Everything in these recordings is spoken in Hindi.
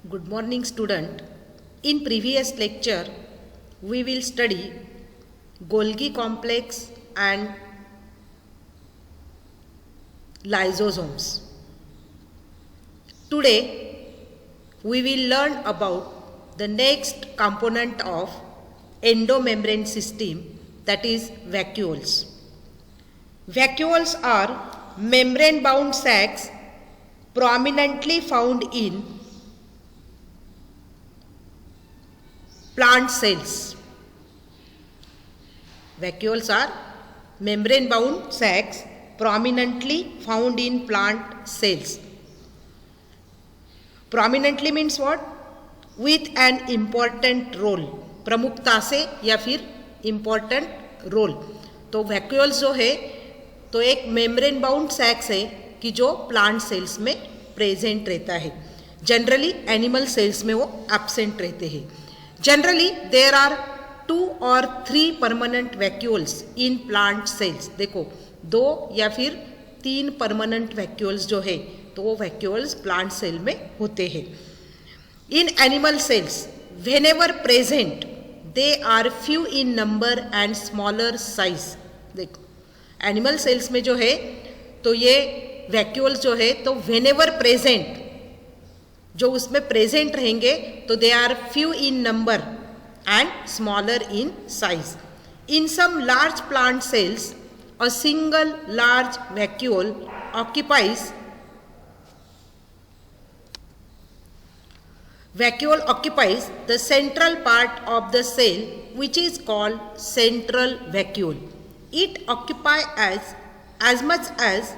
Good morning, student. In previous lecture, we will study Golgi complex and lysosomes. Today, we will learn about the next component of endomembrane system, that is vacuoles. Vacuoles are membrane-bound sacs prominently found in plant cells. Vacuoles are membrane-bound sacs prominently found in plant cells. Prominently means what? With an important role. प्रमुखता से या फिर important role. तो vacuoles जो है तो एक membrane bound sacs है कि जो plant cells में present रहता है. Generally animal cells में वो absent रहते हैं. Generally there are 2 or 3 permanent vacuoles in plant cells. देखो 2 या फिर 3 permanent vacuoles जो है तो वो vacuoles plant cell में होते हैं. In animal cells whenever present they are few in number and smaller size. देखो animal cells में जो है तो ये vacuoles जो है तो whenever present जो उसमें प्रेजेंट रहेंगे तो they are few in number and smaller in size. In some large plant cells a single large vacuole occupies the central part of the cell, which is called central vacuole. It occupies as much as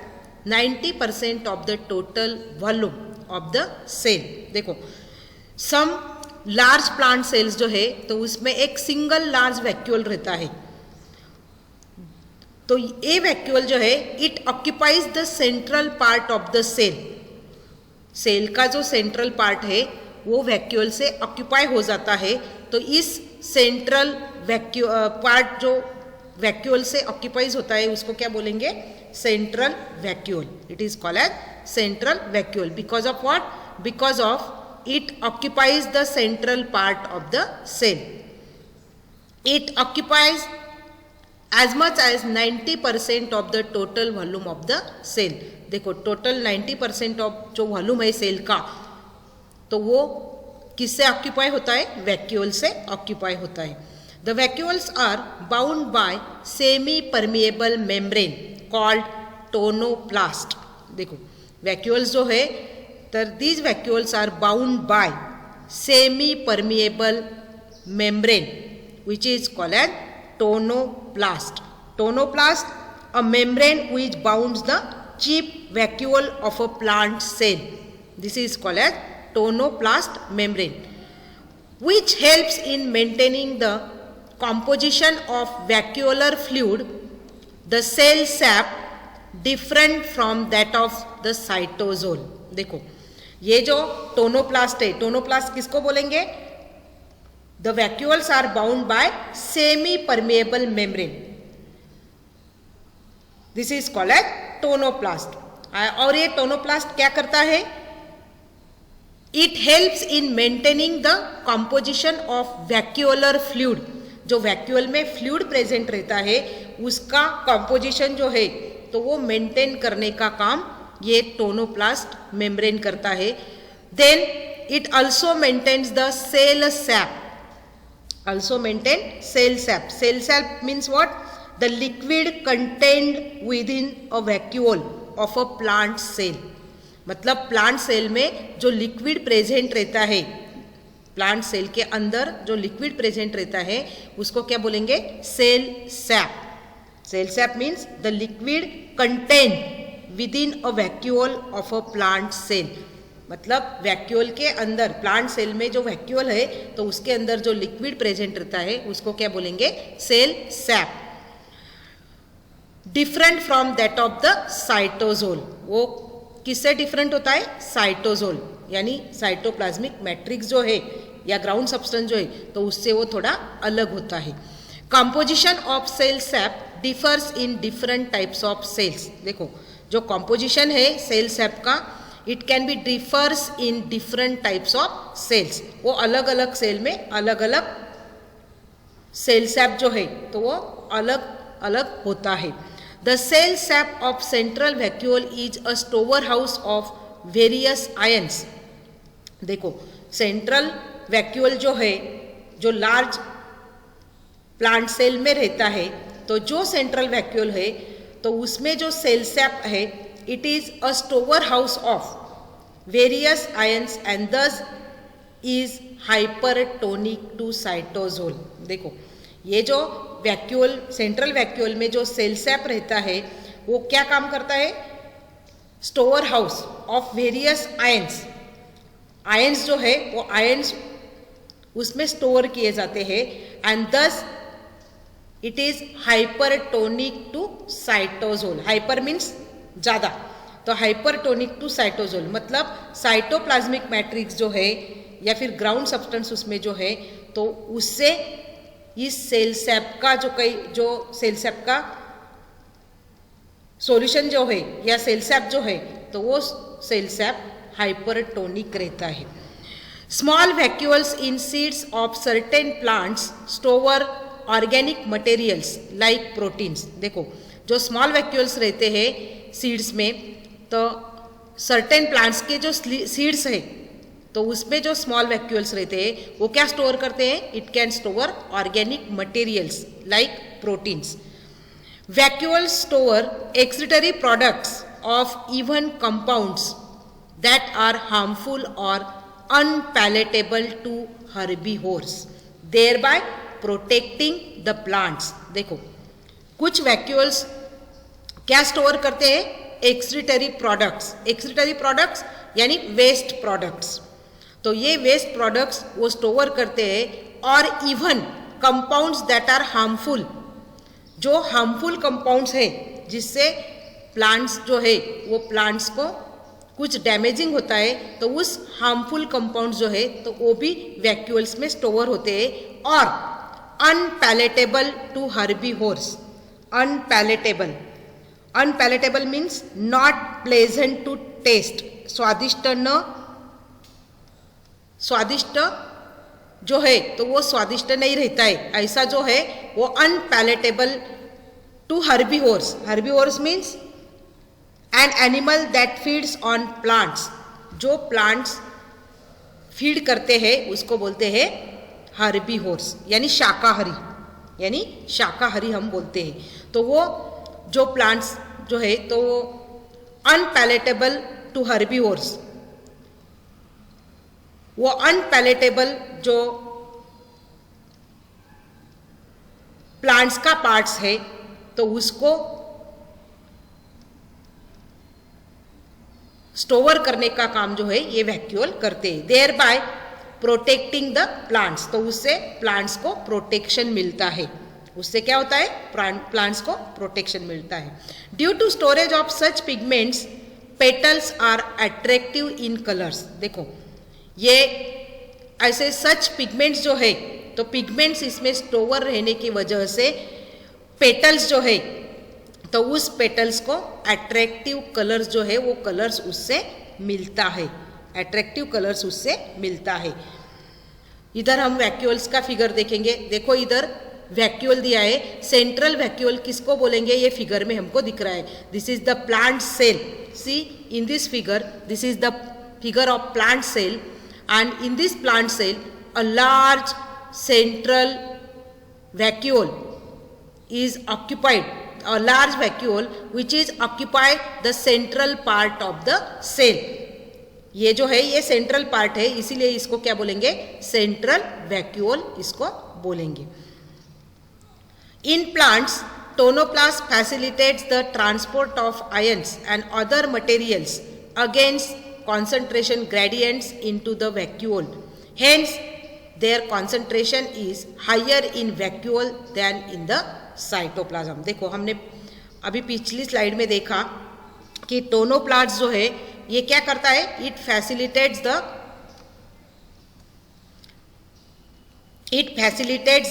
90% of the total volume of the cell. देखो some large plant cells जो है तो उसमें एक single large vacuole रहता है. तो ये vacuole जो है it occupies the central part of the cell. Cell का जो सेंट्रल पार्ट है वो वैक्यूल से ऑक्यूपाई हो जाता है. तो इस सेंट्रल पार्ट जो वैक्यूल से ऑक्यूपाइज होता है उसको क्या बोलेंगे? Central vacuole. It is called as central vacuole. Because of what? Because of it occupies the central part of the cell. It occupies as much as 90% of the total volume of the cell. देखो total 90% of जो वॉल्यूम है सेल का तो वो किससे ऑक्यूपाई होता है? वैक्यूल से ऑक्यूपाई होता है. The vacuoles are bound by semi-permeable membrane called tonoplast. देखो vacuoles जो है तो these vacuoles are bound by semi-permeable membrane which is called as tonoplast. Tonoplast, a membrane which bounds the chief vacuole of a plant cell. This is called as tonoplast membrane, which helps in maintaining the composition of vacuolar fluid, the cell sap, different from that of the cytosol. देखो ये जो टोनोप्लास्ट है, टोनोप्लास्ट किसको बोलेंगे? The vacuoles are bound by semi permeable membrane. This is called as tonoplast. और ये टोनोप्लास्ट क्या करता है? It helps in maintaining the composition of vacuolar fluid. जो वैक्यूल में फ्लूइड प्रेजेंट रहता है उसका कंपोजिशन जो है तो वो मेंटेन करने का काम ये टोनोप्लास्ट मेम्ब्रेन करता है. Then it also maintains the cell sap. Also maintain cell sap. Cell sap means what? The liquid contained within a vacuole of a plant cell. मतलब प्लांट सेल में जो लिक्विड प्रेजेंट रहता है, प्लांट सेल के अंदर जो लिक्विड प्रेजेंट रहता है उसको क्या बोलेंगे? Cell sap. Cell sap means the liquid contained within a vacuole of a plant cell. मतलब वैक्यूल के अंदर प्लांट सेल में जो वैक्यूल है तो उसके अंदर जो लिक्विड प्रेजेंट रहता है उसको क्या बोलेंगे? Cell sap. Different from that of the cytosol. वो किससे डिफरेंट होता है? साइटोजोल यानी साइटोप्लाज्मिक मैट्रिक्स जो है या ग्राउंड सब्सटेंस जो है तो उससे वो थोड़ा अलग होता है. Composition of cell sap differs in different types of cells. देखो जो कंपोजिशन है सेल सैप का it can be differs in different types of cells, वो अलग अलग सेल में अलग अलग सेल सैप जो है तो वो अलग अलग होता है. The cell sap of central vacuole is a store house of various ions. देखो सेंट्रल वैक्यूल जो है, जो लार्ज प्लांट सेल में रहता है, तो जो सेंट्रल वैक्यूल है तो उसमें जो सेल सैप है it is a store house of various ions and दस इज हाइपरटोनिक टू साइटोसोल. देखो ये जो वैक्यूल, सेंट्रल वैक्यूल में जो सेल सैप रहता है वो क्या काम करता है, stover house of various ions. Ions जो है वो आयंस उसमें स्टोर किए जाते हैं and thus it is hypertonic to cytosol. Hyper means ज़्यादा, तो हाइपरटोनिक टू साइटोसोल मतलब साइटोप्लाज्मिक मैट्रिक्स जो है या फिर ग्राउंड सब्सटेंस उसमें जो है तो उससे इस सेल सैप का जो सेल सैप का सॉल्यूशन जो है या सेल सैप जो है तो वो सेल सैप हाइपरटोनिक रहता है. Small vacuoles in seeds of certain plants store organic materials like proteins. देखो जो स्मॉल वैक्यूल्स रहते हैं सीड्स में, तो सर्टेन प्लांट्स के जो सीड्स है तो उसमें जो स्मॉल वैक्यूल्स रहते हैं वो क्या स्टोर करते हैं, it can store organic materials like proteins. Vacuoles store excretory products of even compounds that are harmful और unpalatable to herbivores thereby protecting the plants. देखो कुछ वैक्यूल्स क्या स्टोर करते हैं, एक्सिटरी प्रोडक्ट्स. एक्सिटरी प्रोडक्ट्स यानी वेस्ट प्रोडक्ट्स, तो ये वेस्ट प्रोडक्ट्स वो स्टोर करते हैं. और even compounds that are harmful, जो हार्मफुल कंपाउंड्स है जिससे प्लांट्स जो है वो प्लांट्स को कुछ डैमेजिंग होता है, तो उस हार्मफुल कंपाउंड्स जो है तो वो भी वैक्यूल्स में स्टोर होते हैं. और unpalatable to herbivores. Unpalatable, unpalatable means not pleasant to taste. स्वादिष्ट जो है तो वो स्वादिष्ट नहीं रहता है, ऐसा जो है वो unpalatable to herbivores. Herbivores means an animal that feeds on plants. जो प्लांट्स फीड करते हैं उसको बोलते हैं हर्बीवोर्स यानी शाकाहारी, यानी शाकाहारी हम बोलते हैं. तो वो जो प्लांट्स जो है तो वो अनपैलेटेबल टू हर्बीवोर्स, वो अनपैलेटेबल जो प्लांट्स का पार्ट्स है तो उसको स्टोर करने का काम जो है ये वैक्यूल करते हैं. Thereby protecting the plants, तो उससे प्लांट्स को प्रोटेक्शन मिलता है. उससे क्या होता है, प्लांट्स को प्रोटेक्शन मिलता है. Due to storage of such pigments petals are attractive in colours. देखो ये ऐसे सच पिगमेंट्स जो है तो पिगमेंट्स इसमें स्टोर रहने की वजह से पेटल्स जो है तो उस पेटल्स को अट्रैक्टिव कलर्स जो है वो कलर्स उससे मिलता है, अट्रैक्टिव कलर्स उससे मिलता है. इधर हम वैक्यूल्स का फिगर देखेंगे. देखो इधर वैक्यूल दिया है, सेंट्रल वैक्यूल किसको बोलेंगे ये फिगर में हमको दिख रहा है. This is the plant cell. See in this figure, this is the figure of plant cell and in this plant cell a large central vacuole is occupied, a large vacuole which is occupied the central part of the cell. ये जो है ये सेंट्रल पार्ट है, इसीलिए इसको क्या बोलेंगे, सेंट्रल वैक्यूल इसको बोलेंगे. In plants tonoplast facilitates the transport of ions and other materials against concentration gradients into the vacuole. Hence, their concentration is higher in vacuole than in the cytoplasm. देखो हमने अभी पिछली स्लाइड में देखा कि टोनोप्लास्ट जो है ये क्या करता है, it facilitates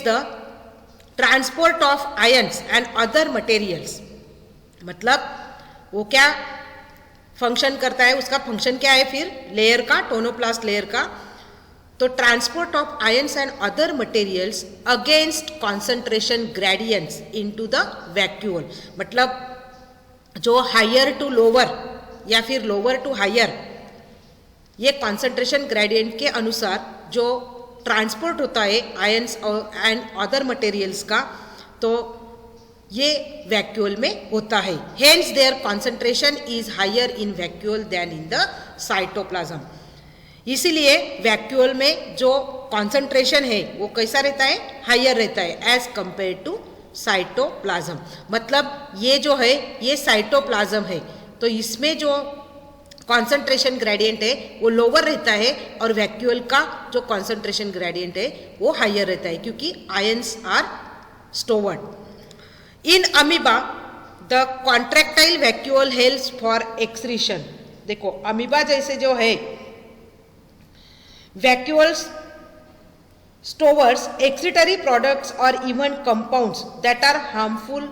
the transport of ions and other materials. मतलब वो क्या फंक्शन करता है, उसका फंक्शन क्या है फिर लेयर का, टोनोप्लास्ट लेयर का, तो transport of ions and other materials against concentration gradients into the vacuole, मतलब जो हायर टू लोअर या फिर लोअर टू हायर, ये कॉन्सेंट्रेशन ग्रेडियंट के अनुसार जो ट्रांसपोर्ट होता है आयंस एंड अदर मटेरियल्स का, तो ये वैक्यूल में होता है. Hence their concentration is higher in vacuole than in the cytoplasm. इसीलिए वैक्यूल में जो कॉन्सेंट्रेशन है वो कैसा रहता है, हायर रहता है एज कंपेयर टू साइटोप्लाज्म. मतलब ये जो है ये साइटोप्लाज्म है, तो इसमें जो कॉन्सेंट्रेशन ग्रेडियंट है वो लोअर रहता है और वैक्यूल का जो कॉन्सेंट्रेशन ग्रेडियंट है वो हायर रहता है, क्योंकि ions are stored. In amoeba the contractile vacuole helps for excretion. देखो अमीबा जैसे जो है vacuoles stores excretory products or even compounds that are harmful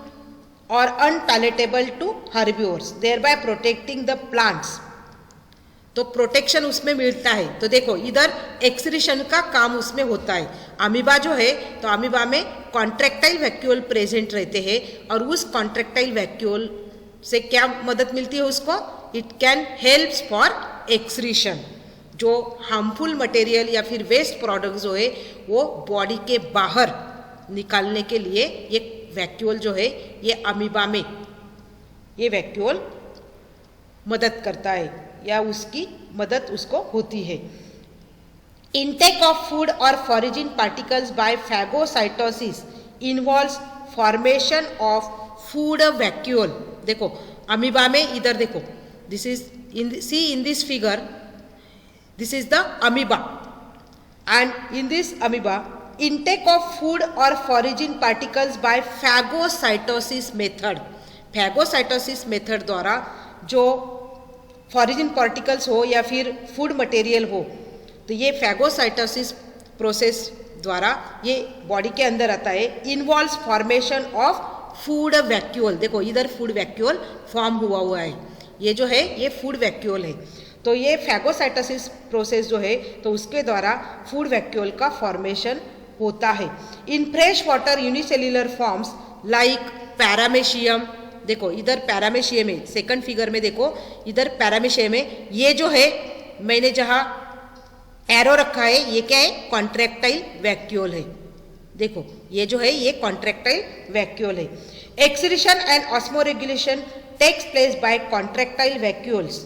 or unpalatable to herbivores, thereby protecting the plants. तो प्रोटेक्शन उसमें मिलता है. तो देखो इधर एक्सक्रीशन का काम उसमें होता है. अमीबा जो है तो अमीबा में कॉन्ट्रैक्टाइल वैक्यूल प्रेजेंट रहते हैं और उस कॉन्ट्रैक्टाइल वैक्यूल से क्या मदद मिलती है उसको, it can helps for excretion. जो हार्मफुल मटेरियल या फिर वेस्ट प्रोडक्ट जो है वो बॉडी के बाहर निकालने के लिए ये वैक्यूल जो है ये अमीबा में ये वैक्यूल मदद करता है या उसकी मदद उसको होती है. इनटेक ऑफ फूड और foraging particles by phagocytosis involves formation of food vacuole. देखो अमीबा में इधर देखो, this is in this figure, this is the amoeba, and in this amoeba intake of food or foraging particles by phagocytosis method. phagocytosis method द्वारा जो foraging particles हो या फिर food material हो, तो ये phagocytosis process द्वारा ये बॉडी के अंदर आता है. involves formation of food vacuole. देखो इधर food vacuole फॉर्म हुआ है, ये जो है ये food vacuole है. तो ये फैगोसाइटोसिस प्रोसेस जो है तो उसके द्वारा फूड वैक्यूल का फॉर्मेशन होता है. In fresh water unicellular forms like paramecium. देखो इधर पैरामेशियम है, सेकंड फिगर में देखो इधर पैरामेशियम है. ये जो है मैंने जहाँ एरो रखा है ये क्या है, कॉन्ट्रैक्टाइल वैक्यूल है. देखो ये जो है ये कॉन्ट्रैक्टाइल वैक्यूल है. Excretion and osmoregulation takes place by contractile vacuoles.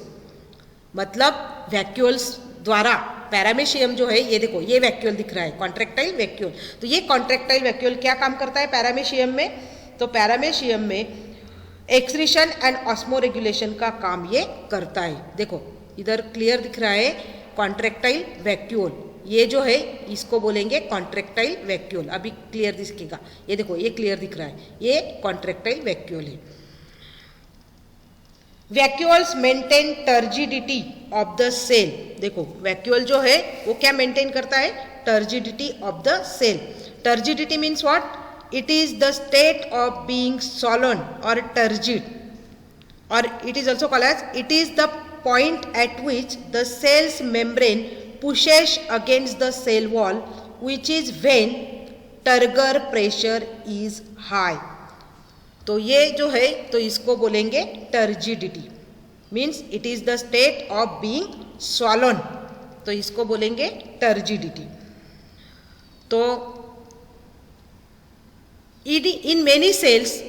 मतलब वैक्यूल्स द्वारा पैरामेशियम जो है ये देखो ये वैक्यूल दिख रहा है, कॉन्ट्रैक्टाइल वैक्यूल. तो ये कॉन्ट्रैक्टाइल वैक्यूल क्या काम करता है पैरामेशियम में, तो पैरामेशियम में एक्सक्रीशन एंड ऑस्मोरेगुलेशन का काम ये करता है. देखो इधर क्लियर दिख रहा है कॉन्ट्रैक्टाइल वैक्यूल, ये जो है इसको बोलेंगे कॉन्ट्रैक्टाइल वैक्यूल. अभी क्लियर दिखेगा, ये देखो ये क्लियर दिख रहा है, ये कॉन्ट्रैक्टाइल वैक्यूल है. Vacuoles maintain turgidity of the cell. देखो वैक्यूल जो है वो क्या मेंटेन करता है, turgidity of the cell. Turgidity means what, it is the state of being swollen और टर्जिड, और it is also called as it is the point at which the cells membrane pushes against the cell wall, which is when turgor pressure is high. तो ये जो है तो इसको बोलेंगे turgidity, means it is the state of being swollen, तो इसको बोलेंगे टर्जिडिटी. तो इन मेनी सेल्स,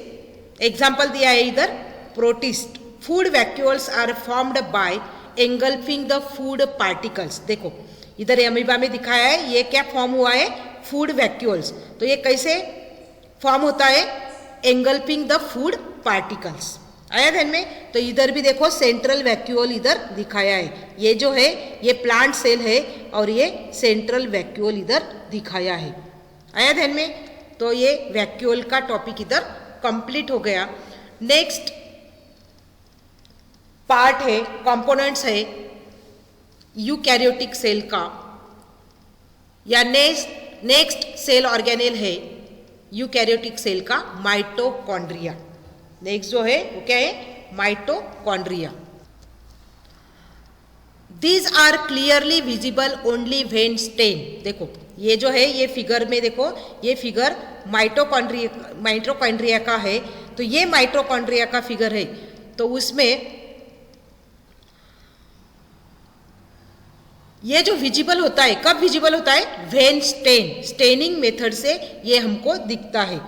एग्जाम्पल दिया है इधर protist, food vacuoles are formed by engulfing the food particles. देखो इधर अमीबा में दिखाया है ये क्या फॉर्म हुआ है, फूड वैक्यूल्स. तो ये कैसे फॉर्म होता है, एंगल्फिंग द फूड पार्टिकल्स. आया ध्यान में. तो इधर भी देखो सेंट्रल वैक्यूल इधर दिखाया है, ये जो है ये प्लांट सेल है और ये सेंट्रल वैक्यूल इधर दिखाया है. आया ध्यान में. तो ये वैक्यूल का टॉपिक इधर कंप्लीट हो गया. नेक्स्ट पार्ट है, कंपोनेंट्स है यूकैरियोटिक सेल का, या नेक्स्ट सेल ऑर्गेनेल है यूकैरियोटिक सेल का, माइटोकॉन्ड्रिया. नेक्स्ट जो है वो क्या है, mitochondria. These are clearly visible only when stain. देखो ये जो है ये फिगर में देखो, ये फिगर माइटोकॉन्ड्रिया का है, तो ये माइटोकॉन्ड्रिया का फिगर है, तो उसमें ये जो विजिबल होता है, कब विजिबल होता है? व्हेन स्टेनिंग मेथड से ये हमको दिखता है।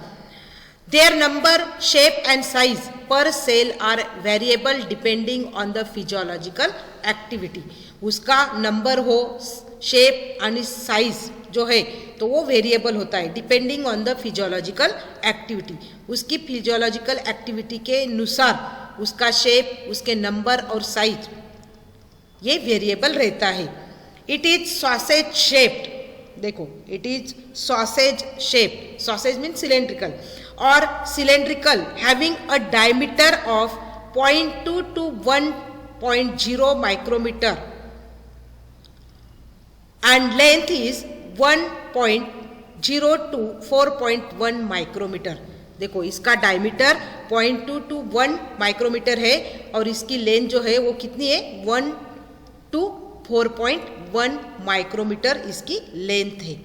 Their number, shape and size per cell are variable depending on the physiological activity. उसका नंबर हो, शेप एंड साइज जो है तो वो वेरिएबल होता है depending on the physiological activity. उसकी फिजियोलॉजिकल एक्टिविटी के अनुसार उसका शेप, उसके नंबर और साइज ये वेरिएबल रहता है। इट इज सॉसेज शेप्ड, देखो it is sausage shape, sausage means cylindrical और cylindrical having a diameter of 0.2 to 1.0 micrometre and length is 1.0 to 4.1 micrometre. देखो इसका डायमीटर 0.2 to 1 माइक्रोमीटर है और इसकी लेंथ जो है वो कितनी है? 1 to 4.1 माइक्रोमीटर इसकी लेंथ है।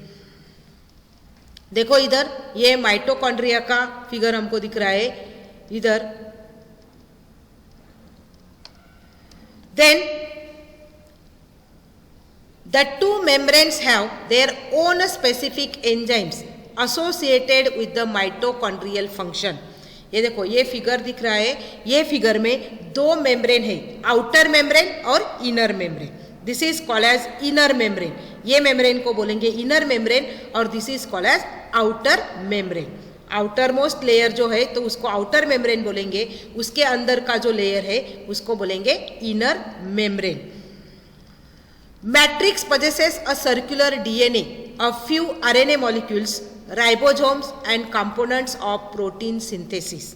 देखो इधर ये माइटोकॉन्ड्रिया का फिगर हमको दिख रहा है इधर। Then the two membranes have their own specific enzymes associated with the mitochondrial function। ये देखो ये फिगर दिख रहा है, ये फिगर में दो मेम्ब्रेन है, आउटर मेम्ब्रेन और inner membrane. This is called as inner membrane, ये मेम्ब्रेन को बोलेंगे इनर मेम्ब्रेन और this is called as outer membrane. Outer most layer जो है तो उसको आउटर मेम्ब्रेन बोलेंगे, उसके अंदर का जो लेयर है उसको बोलेंगे inner membrane. Matrix possesses a circular DNA, a few RNA molecules, ribosomes and components of protein synthesis।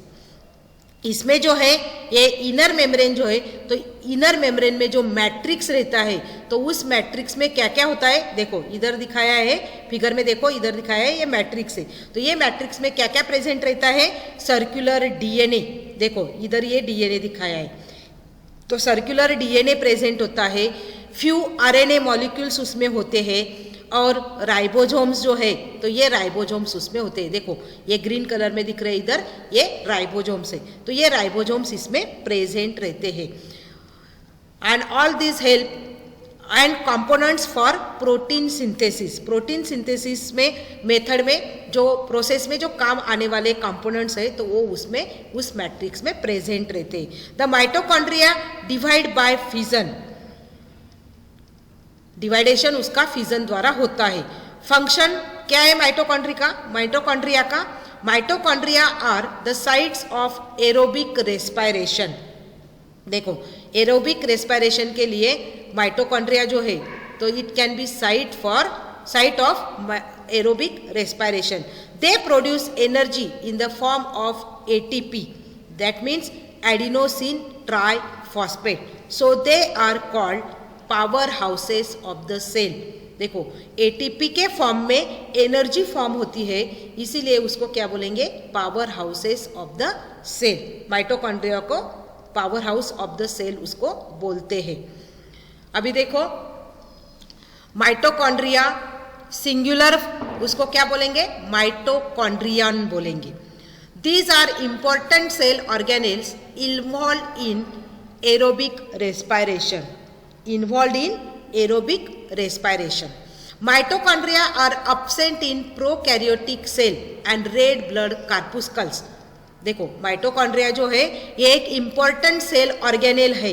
इसमें जो है ये इनर मेम्ब्रेन जो है तो इनर मेम्ब्रेन में जो मैट्रिक्स रहता है तो उस मैट्रिक्स में क्या क्या होता है? देखो इधर दिखाया है फिगर में, देखो इधर दिखाया है ये मैट्रिक्स है, तो ये मैट्रिक्स में क्या क्या प्रेजेंट रहता है? सर्कुलर डीएनए, देखो इधर ये डीएनए दिखाया है, तो सर्कुलर डीएनए प्रेजेंट होता है, फ्यू आरएनए मॉलिक्यूल्स उसमें होते हैं और राइबोसोम्स जो है तो ये राइबोसोम्स उसमें होते हैं। देखो ये ग्रीन कलर में दिख रहे हैं इधर, ये राइबोसोम्स है, तो ये राइबोसोम्स इसमें प्रेजेंट रहते हैं। And all this help and components for protein synthesis. Protein synthesis में मेथड में जो प्रोसेस में जो काम आने वाले कंपोनेंट्स है तो वो उसमें उस मैट्रिक्स में प्रेजेंट रहते हैं। The mitochondria divide by fission, division उसका फिजन द्वारा होता है। फंक्शन क्या है माइटोकॉन्ड्रिया का? Mitochondria are the sites of aerobic respiration. देखो एरोबिक रेस्पिरेशन के लिए माइटोकॉन्ड्रिया जो है तो it can be site of aerobic respiration. They produce energy in the form of ATP, that means adenosine triphosphate, so they are called power houses of the cell. देखो एटीपी के फॉर्म में एनर्जी फॉर्म होती है, इसीलिए उसको क्या बोलेंगे? Power houses of the cell. Mitochondria को power house of the cell उसको बोलते हैं। अभी देखो माइटोकॉन्ड्रिया सिंगुलर उसको क्या बोलेंगे? माइटोकॉन्ड्रियन बोलेंगे। These are important cell organelles involve in aerobic respiration, involved in aerobic respiration. Mitochondria are absent in prokaryotic cell and red blood corpuscles। देखो माइटोकॉन्ड्रिया जो है ये एक इंपॉर्टेंट सेल ऑर्गेनेल है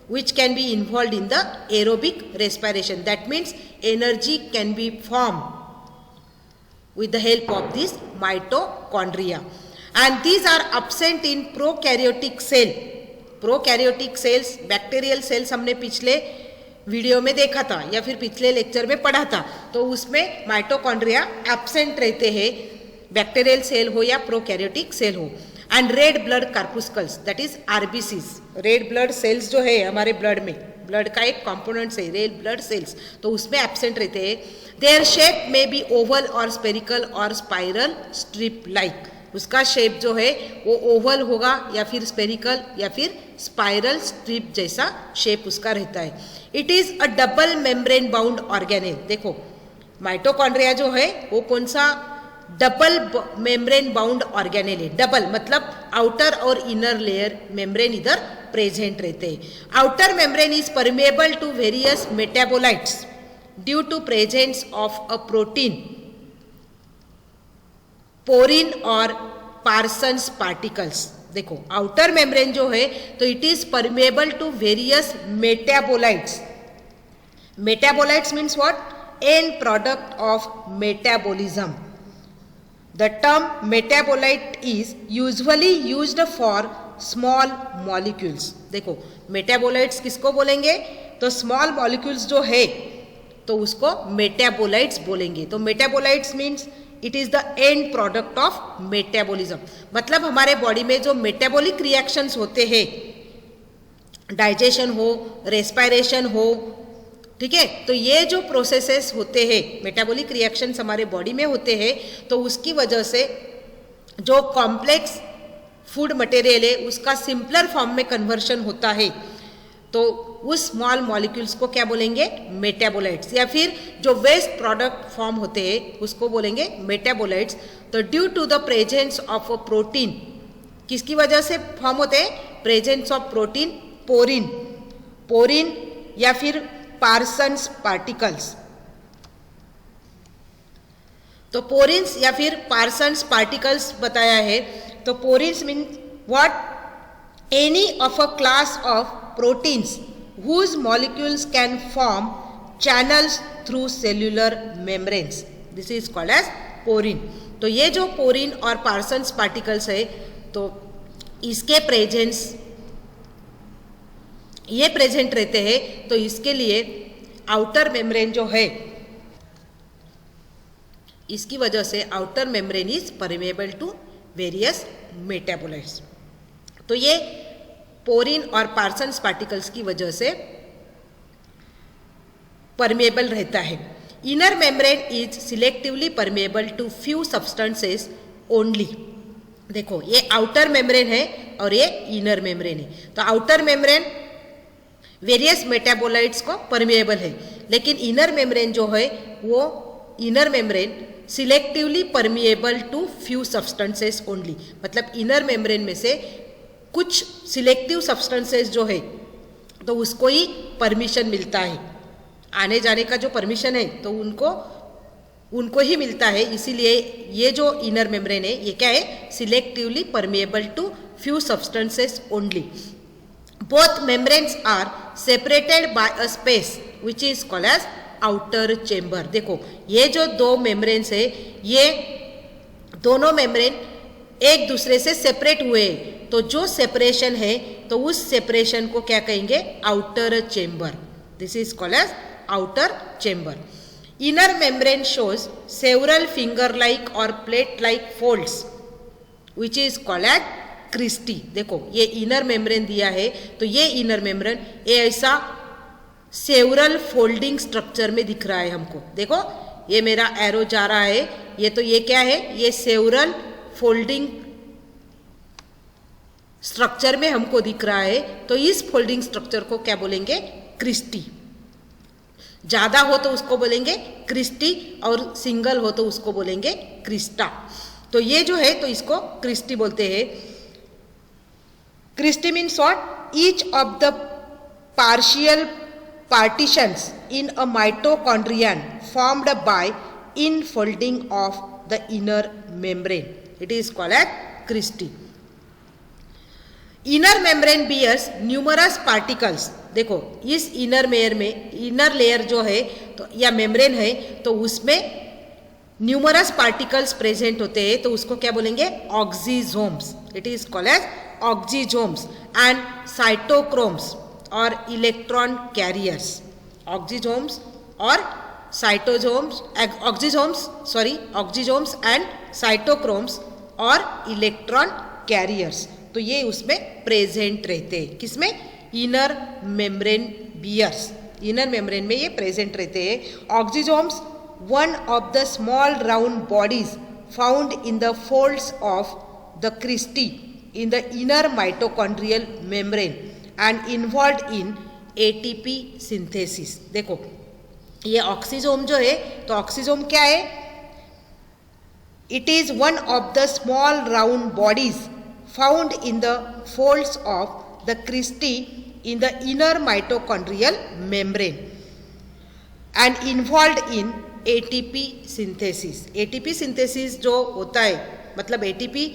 which can be involved in the aerobic respiration, that means energy can be formed with the help of this mitochondria, and these are absent in prokaryotic cell। Prokaryotic cells, bacterial cells हमने पिछले वीडियो में देखा था या फिर पिछले लेक्चर में पढ़ा था, तो उसमें माइटोकॉन्ड्रिया एब्सेंट रहते हैं, बैक्टीरियल सेल हो या प्रोकैरियोटिक सेल हो। And red blood corpuscles, that is RBCs, red blood cells जो है हमारे ब्लड में, ब्लड का एक कॉम्पोनेंट्स है रेड ब्लड सेल्स, तो उसमें एब्सेंट रहते हैं। देयर शेप में बी ओवल और स्पेरिकल और स्पाइरल स्ट्रिप लाइक, उसका शेप जो है वो ओवल होगा या फिर स्पेरिकल या फिर स्पाइरल स्ट्रिप जैसा शेप उसका रहता है। It is a double membrane bound organelle. देखो माइटोकॉन्ड्रिया जो है वो कौन सा डबल मेम्ब्रेन बाउंड ऑर्गेनेल है। डबल मतलब आउटर और इनर लेयर मेम्ब्रेन इधर प्रेजेंट रहते हैं। Outer membrane is permeable to various metabolites due to presence of a protein porin और पार्सन्स पार्टिकल्स। देखो आउटर मेम्ब्रेन जो है तो it is permeable to various metabolites. Metabolites means what? End product of metabolism. The term metabolite is usually used for small molecules. देखो मेटाबोलाइट्स किसको बोलेंगे? तो स्मॉल मॉलिक्यूल्स जो है तो उसको मेटाबोलाइट्स बोलेंगे। तो metabolites means it is the end product of metabolism. मतलब हमारे बॉडी में जो मेटाबॉलिक रिएक्शंस होते हैं, डाइजेशन हो, रेस्पिरेशन हो, ठीक है, तो ये जो प्रोसेसेस होते हैं, मेटाबॉलिक रिएक्शंस हमारे बॉडी में होते हैं, तो उसकी वजह से जो कॉम्प्लेक्स फूड मटेरियल है उसका सिंपलर फॉर्म में कन्वर्शन होता है। तो उस स्मॉल मॉलिक्यूल्स को क्या बोलेंगे? मेटाबोलाइट्स। या फिर जो वेस्ट प्रोडक्ट फॉर्म होते हैं उसको बोलेंगे मेटाबोलाइट्स। तो due to the presence of a protein, किसकी वजह से फॉर्म होते हैं? Presence of protein porin, porin या फिर पार्सन्स पार्टिकल्स। तो पोरिन्स या फिर पार्सन्स पार्टिकल्स बताया है। तो porins mean what? Any of a class of proteins whose molecules can form channels through cellular membranes. This is called as porine. तो ये जो पोरिन और पार्सन्स पार्टिकल्स है तो इसके प्रेजेंस ये प्रेजेंट रहते हैं। तो इसके लिए आउटर मेम्ब्रेन जो है, इसकी वजह से outer membrane is permeable to various metabolites. तो ये पोरिन और पार्सन्स पार्टिकल्स की वजह से परमेबल रहता है। Inner membrane is selectively permeable to few substances only. देखो ये आउटर मेम्ब्रेन है और ये इनर मेम्ब्रेन है। तो आउटर मेम्ब्रेन वेरियस मेटाबोलाइट्स को परमेबल है, लेकिन इनर मेम्ब्रेन जो है वो inner membrane selectively permeable to few substances only. मतलब इनर मेम्ब्रेन में से कुछ सिलेक्टिव सब्सटेंसेस जो है तो उसको ही परमिशन मिलता है, आने जाने का जो परमिशन है तो उनको ही मिलता है। इसीलिए ये जो इनर मेम्ब्रेन है ये क्या है? Selectively permeable to few substances only. Both membranes are separated by a space which is called as outer chamber. देखो ये जो दो मेम्ब्रेन्स है ये दोनों मेम्ब्रेन एक दूसरे से सेपरेट हुए, तो जो सेपरेशन है तो उस सेपरेशन को क्या कहेंगे? Outer chamber. This is called as outer chamber. Inner membrane shows several finger like और plate like folds which is called as cristae. देखो ये इनर मेम्ब्रेन दिया है तो ये इनर मेम्ब्रेन ये ऐसा सेवरल फोल्डिंग स्ट्रक्चर में दिख रहा है हमको। देखो ये मेरा एरो जा रहा है, ये तो ये क्या है? ये सेवरल फोल्डिंग स्ट्रक्चर में हमको दिख रहा है। तो इस फोल्डिंग स्ट्रक्चर को क्या बोलेंगे? क्रिस्टी। ज्यादा हो तो उसको बोलेंगे क्रिस्टी और सिंगल हो तो उसको बोलेंगे क्रिस्टा। तो ये जो है तो इसको क्रिस्टी बोलते हैं। Cristae means what? Each of the partial partitions in a mitochondrion formed by infolding of the inner membrane. It is called as cristae. Inner membrane bears numerous particles. देखो इस इनर लेयर में, इनर लेयर जो है तो या मेम्ब्रेन है तो उसमें न्यूमरस पार्टिकल्स प्रेजेंट होते हैं, तो उसको क्या बोलेंगे? Oxysomes. It is called as oxysomes and cytochromes और इलेक्ट्रॉन कैरियर्स। ऑक्सीजोम्स और साइटोजोम्स, ऑक्सीजोम्स एंड साइटोक्रोम्स और इलेक्ट्रॉन कैरियर्स, तो ये उसमें प्रेजेंट रहते हैं। किसमें? Inner membrane bears. Inner membrane में ये प्रेजेंट रहते हैं। Oxysomes one of the small round bodies found in the folds of the cristae in the inner mitochondrial membrane and involved in ATP synthesis. देखो ये ऑक्सीजोम जो है, तो ऑक्सीजोम क्या है? It is one of the small round bodies found in the folds of the cristae in the inner mitochondrial membrane and involve in ATP synthesis. ATP synthesis जो होता है, मतलब एटीपी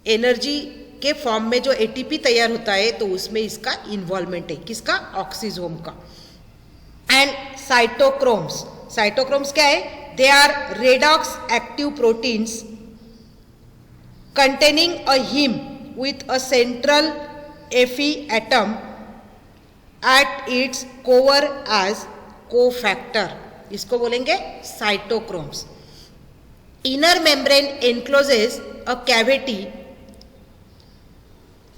एनर्जी के फॉर्म में जो एटीपी तैयार होता है, तो उसमें इसका इन्वॉल्वमेंट है, किसका? ऑक्सीजोम का। एंड साइटोक्रोम्स, साइटोक्रोम्स क्या है? They are redox active proteins containing a heme with a central Fe atom at its core as cofactor, इसको बोलेंगे cytochromes. Inner membrane encloses a cavity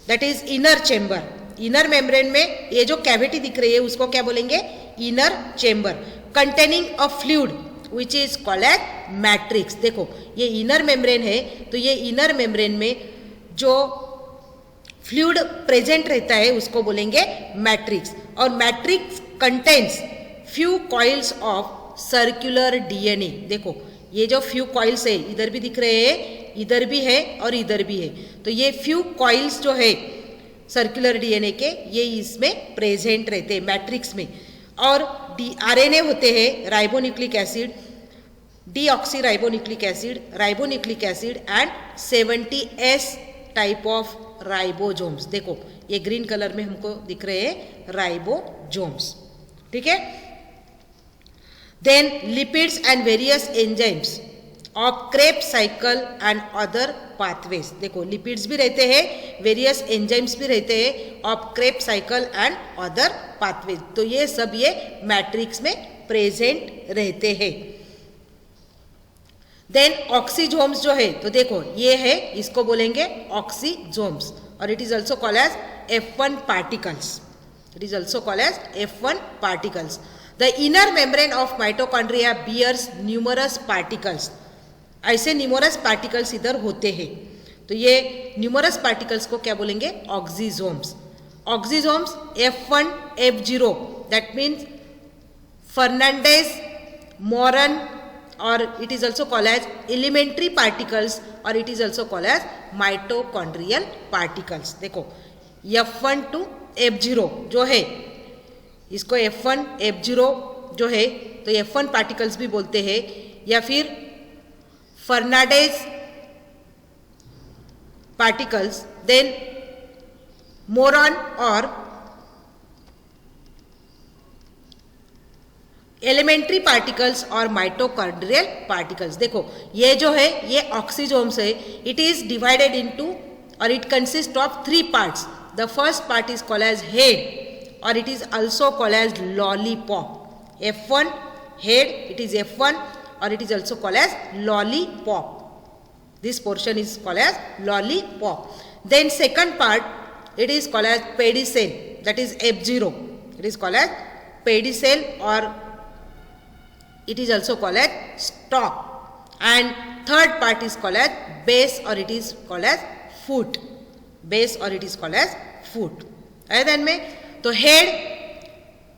that is inner chamber। Inner membrane में ये जो कैविटी दिख रही है उसको क्या बोलेंगे? Inner chamber. Containing a fluid which is called as matrix. देखो ये इनर मेम्ब्रेन है, तो ये इनर मेम्ब्रेन में जो फ्लूइड प्रेजेंट रहता है उसको बोलेंगे मैट्रिक्स। और matrix contains few coils of circular DNA. देखो ये जो फ्यू कॉइल्स है, इधर भी दिख रहे हैं, इधर भी है और इधर भी है, तो ये फ्यू कॉइल्स जो है सर्कुलर डीएनए के, ये इसमें प्रेजेंट रहते हैं मैट्रिक्स में। और आरएनए होते हैं ribonucleic acid, deoxy ribonucleic acid and 70S type of ribosomes. देखो ये ग्रीन कलर में हमको दिख रहे हैं राइबोजोम्स, ठीक है। Then lipids and various enzymes of Krebs cycle and other pathways. देखो लिपिड्स भी रहते हैं, वेरियस एंजाइम्स भी रहते हैं of Krebs cycle and other pathways, तो ये सब ये मैट्रिक्स में प्रेजेंट रहते हैं। देन ऑक्सीजोम्स जो है, तो देखो ये है, इसको बोलेंगे ऑक्सीजोम्स, और it is also called as F1 particles. It is also called as F1 particles. The inner membrane of mitochondria bears numerous particles. ऐसे न्यूमरस पार्टिकल्स इधर होते हैं, तो ये न्यूमरस पार्टिकल्स को क्या बोलेंगे? Oxysomes. Oxysomes F1 F0, that means Fernandez Moran, और it is also called as elementary particles, और it is also called as mitochondrial particles. देखो F1 to F0 जो है, इसको F1 F0 जो है, तो F1 पार्टिकल्स भी बोलते हैं, या फिर फर्नांडेज पार्टिकल्स, देन मोरॉन और एलिमेंट्री पार्टिकल्स और माइटोकॉन्ड्रियल पार्टिकल्स। देखो ये जो है ये ऑक्सीजोम्स है। इट इज डिवाइडेड इनटू, और it consist of 3 parts. The first part is called as head, और it is also called as lollipop. F1 head, it is F1, or it is also called as lollipop. This portion is called as lollipop. Then second part, it is called as pedicel, that is F0. It is called as pedicel, or it is also called as stalk. And third part is called as base, or it is called as foot. Base, or it is called as foot. Then में तो head,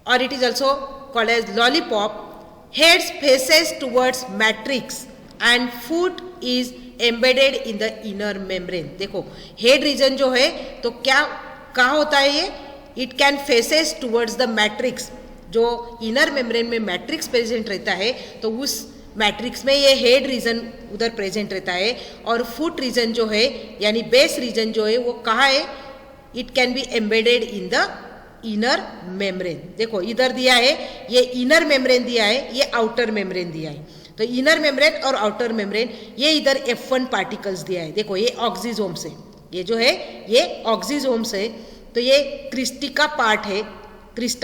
or it is also called as lollipop. Head faces towards matrix and foot is embedded in the inner membrane. देखो head region जो है, तो क्या कहाँ होता है ये? It can faces towards the matrix. जो inner membrane में matrix प्रेजेंट रहता है, तो उस मैट्रिक्स में ये हेड रीजन उधर प्रेजेंट रहता है, और फुट रीजन जो है यानी बेस रीजन जो है वो कहाँ है? It can B embedded in the inner membrane. देखो इधर दिया है, ये इनर मेम्ब्रेन दिया है, ये आउटर मेम्ब्रेन दिया है, तो इनर मेम्ब्रेन और आउटर मेम्ब्रेन, ये इधर F1 पार्टिकल्स दिया है। देखो ये ऑक्सीजोम्स है, ये जो है ये ऑक्सीजोम्स है, तो ये क्रिस्टा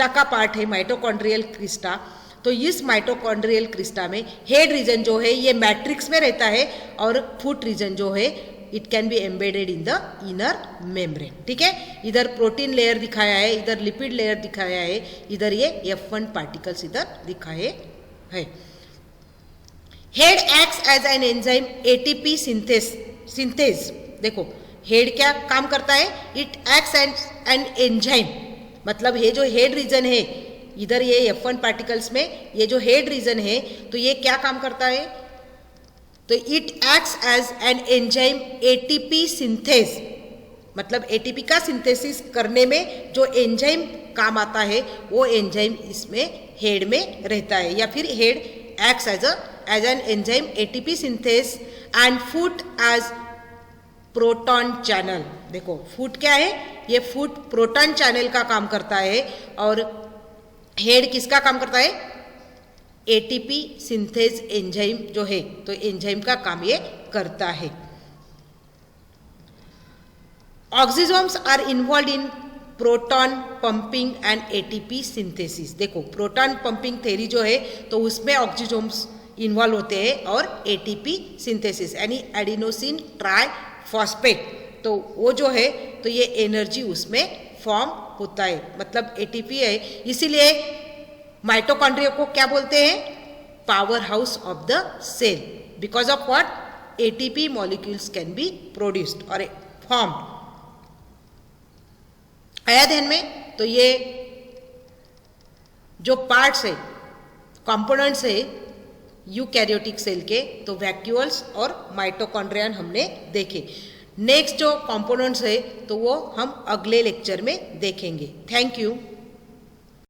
का पार्ट है माइटोकॉन्ड्रियल क्रिस्टा। तो इस माइटोकॉन्ड्रियल क्रिस्टा में हेड रीजन जो है ये मैट्रिक्स में रहता है, और फुट रीजन जो है it can B embedded in the inner membrane. ठीक है, इधर प्रोटीन लेयर दिखाया है, इधर लिपिड लेयर दिखाया है, इधर ये F1 पार्टिकल्स इधर दिखाए है। Head acts as an enzyme ATP synthase. देखो हेड क्या काम करता है? It acts as an enzyme, मतलब ये जो हेड रीजन है इधर, ये F1 पार्टिकल्स में ये जो हेड रीजन है, तो ये क्या काम करता है, तो it acts as an enzyme ATP synthase, मतलब एटीपी का सिंथेसिस करने में जो एंजाइम काम आता है वो एंजाइम इसमें हेड में रहता है, या फिर head acts as an enzyme ATP synthase and foot as proton channel. देखो फूट क्या है, ये फूट प्रोटॉन चैनल का काम करता है, और हेड किसका काम करता है, एटीपी सिंथेस एंजाइम जो है, तो एंजाइम का काम ये करता है। Oxysomes are involved in proton pumping and ATP synthesis. देखो प्रोटॉन पंपिंग थ्योरी जो है तो उसमें ऑक्सीजोम्स इन्वॉल्व होते हैं और एटीपी सिंथेसिस यानी एडिनोसिन ट्राइफॉस्फेट, तो वो जो है तो ये एनर्जी उसमें फॉर्म होता है, मतलब एटीपी है। इसीलिए माइटोकॉन्ड्रिया को क्या बोलते हैं, power house of the cell, because of what, ATP molecules can be produced और फॉर्म्ड। आया ध्यान में, तो ये जो पार्ट्स है, कंपोनेंट्स है यूकैरियोटिक सेल के, तो वैक्यूल्स और माइटोकॉन्ड्रियन हमने देखे। नेक्स्ट जो कंपोनेंट्स है तो वो हम अगले लेक्चर में देखेंगे। Thank you.